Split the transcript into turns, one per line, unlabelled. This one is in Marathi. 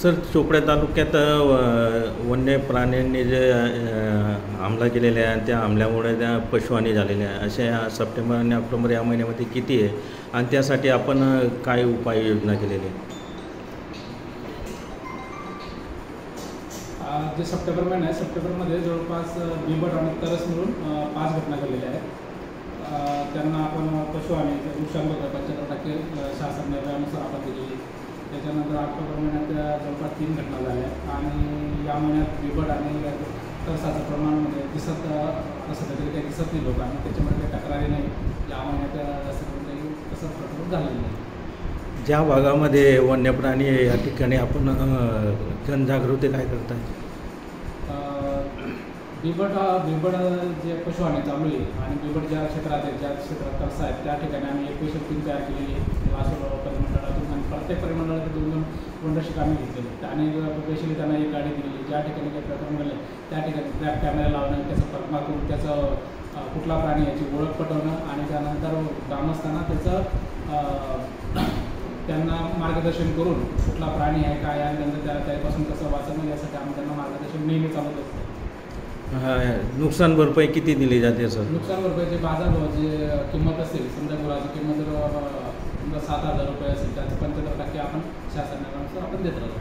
सर, चोपडा तालुक्यात वन्य प्राण्यांनी जे हमला केलेला आहे आणि त्या हमल्यामुळे त्या पशुहानी झालेली आहे, अशा सप्टेंबर आणि ऑक्टोबर या महिन्यामध्ये किती आहे आणि त्यासाठी आपण काय उपाययोजना केलेली आहे?
जे सप्टेंबर महिना आहे, सप्टेंबरमध्ये जवळपास बिबट आणि तरस मिळून 5 घटना घडलेल्या आहेत. त्यांना आपण पशुहानी नुकसान भरपाई 75% शासन निर्णयानुसार आपण दिलेली. त्याच्यानंतर ऑक्टोबर महिन्यात जवळपास 3 घटना झाल्या आणि या महिन्यात बिबट आणि तरसाचं प्रमाण म्हणजे दिसत असं तरी काही दिसत नाही लोकांना, त्याच्यामुळे काही तक्रारी नाही. या महिन्यात असं काही तसं प्रकार झालेलं नाही.
ज्या भागामध्ये वन्य प्राणी आहे या ठिकाणी आपण जनजागृती काय करताय?
बिबट जे पशुहानी चालू आहे आणि बिबट ज्या क्षेत्रात आहेत, ज्या क्षेत्रात तरसा आहेत, त्या ठिकाणी आम्ही एक स्पेशल टीम तयार केलेली आहे लासोल परिमंडळातून आणि प्रत्येक परिमंडळात 2-2 वंडरशिप आम्ही घेतलेली आणि स्पेशली त्यांना एक गाडी दिलेली. ज्या ठिकाणी काही प्रकरण घडले त्या ठिकाणी ट्रॅप कॅमेरा लावणं, त्याचा परिणाम करून त्याचं कुठला प्राणी याची ओळख पटवणं आणि त्यानंतर ग्रामस्थांना त्याचं त्यांना मार्गदर्शन करून कुठला प्राणी आहे काय आहे आणि त्यांचं त्यापासून कसं वाचणं यासाठी आम्ही त्यांना मार्गदर्शन नेहमी चालत असतो.
नुकसान भरपाई किती दिली जाते सर?
नुकसान भरपाईचे बाजारभाव जे किंमत असेल, समजा गुराची किंमत जर 7,000 रुपये असेल, त्याचं 75% आपण शासनानुसार आपण देत राहतो.